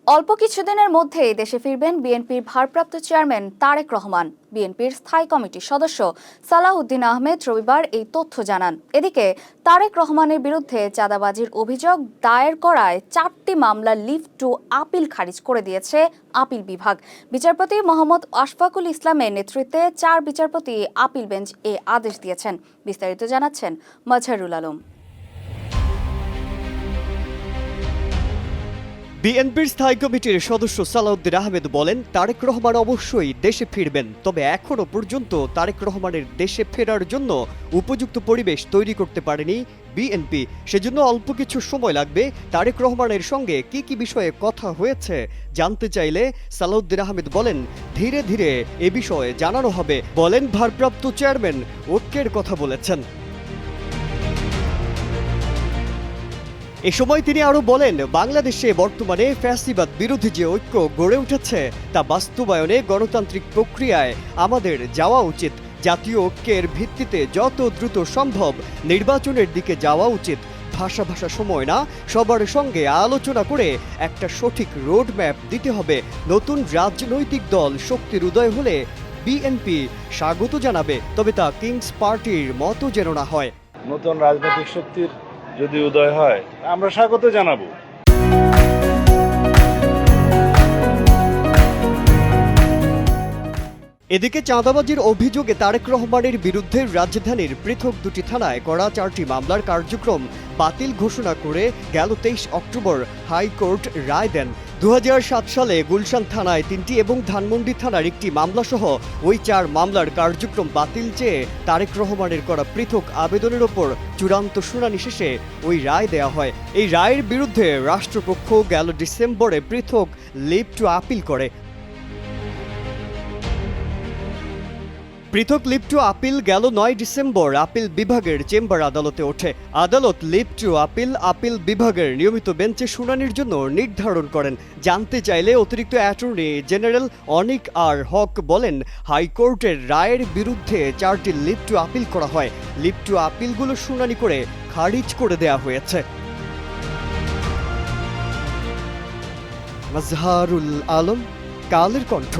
অল্প কিছুদিনের মধ্যেই দেশে ফিরবেন বিএনপির ভারপ্রাপ্ত চেয়ারম্যান তারেক রহমান। বিএনপির স্থায়ী কমিটির সদস্য সালাহউদ্দিন আহমেদ রবিবার এই তথ্য জানান। এদিকে তারেক রহমানের বিরুদ্ধে চাঁদাবাজির অভিযোগ দায়ের করায় 4টি মামলার লিভ টু আপিল খারিজ করে দিয়েছে আপিল বিভাগ। বিচারপতি মোহাম্মদ আশফাকুল ইসলামের নেতৃত্বে 4 বিচারপতি আপিল বেঞ্চ এ আদেশ দিয়েছেন। বিস্তারিত জানাচ্ছেন মাজহারুল আলম। বিএনপির স্থায়ী কমিটির সদস্য সালাউদ্দিন আহমেদ বলেন, তারেক রহমান অবশ্যই দেশে ফিরবেন, তবে এখনো পর্যন্ত তারেক রহমানের দেশে ফেরার জন্য উপযুক্ত পরিবেশ তৈরি করতে পারেনি বিএনপি। সেজন্য অল্প কিছু সময় লাগবে। তারেক রহমানের সঙ্গে কি কি বিষয়ে কথা হয়েছে জানতে চাইলে সালাউদ্দিন আহমেদ বলেন, ধীরে ধীরে এ বিষয়ে জানানো হবে। বলেন, ভারপ্রাপ্ত চেয়ারম্যান ঐক্যের কথা বলেছেন। এ সময় তিনি আরও বলেন, বাংলাদেশে বর্তমানে ফ্যাসিবাদ বিরোধী যে ঐক্য গড়ে উঠেছে তা বাস্তবায়নে গণতান্ত্রিক প্রক্রিয়ায় আমাদের যাওয়া উচিত। জাতীয় ঐক্যের ভিত্তিতে যত দ্রুত সম্ভব নির্বাচনের দিকে যাওয়া উচিত। ভাষা সময় না, সবার সঙ্গে আলোচনা করে একটা সঠিক রোডম্যাপ দিতে হবে। নতুন রাজনৈতিক দল শক্তির উদয় হলে বিএনপি স্বাগত জানাবে, তবে তা কিংস পার্টির মতো যেন না হয়। নতুন রাজনৈতিক শক্তির যদি উদয় হয় আমরা স্বাগত জানাবো। এদিকে চাঁদাবাজির অভিযোগে তারেক রহমানের বিরুদ্ধে রাজধানীর পৃথক 2টি থানায় করা 4টি মামলার কার্যক্রম বাতিল ঘোষণা করে গেল 23 অক্টোবর হাইকোর্ট রায় দেন। 2007 সালে গুলশান থানায় 3টি এবং ধানমন্ডি থানার 1টি মামলাসহ ওই 4 মামলার কার্যক্রম বাতিল চেয়ে তারেক রহমানের করা পৃথক আবেদনের ওপর চূড়ান্ত শুনানি শেষে ওই রায় দেওয়া হয়। এই রায়ের বিরুদ্ধে রাষ্ট্রপক্ষ গেল ডিসেম্বরে পৃথক লিভ টু আপিল করে। পৃথক লিভ টু আপিল গেল 9 ডিসেম্বর আপিল বিভাগের চেম্বার আদালতে ওঠে। আদালত লিভ টু আপিল বিভাগের নিয়মিত বেঞ্চে শুনানির জন্য নির্ধারণ করেন। জানতে চাইলে অতিরিক্ত অ্যাটর্নি জেনারেল অনিক আর হক বলেন, হাইকোর্টের রায়ের বিরুদ্ধে 4টি লিভ টু আপিল করা হয়। লিভ টু আপিলগুলো শুনানি করে খারিজ করে দেয়া হয়েছে। মাজহারুল আলম, কালের কণ্ঠ।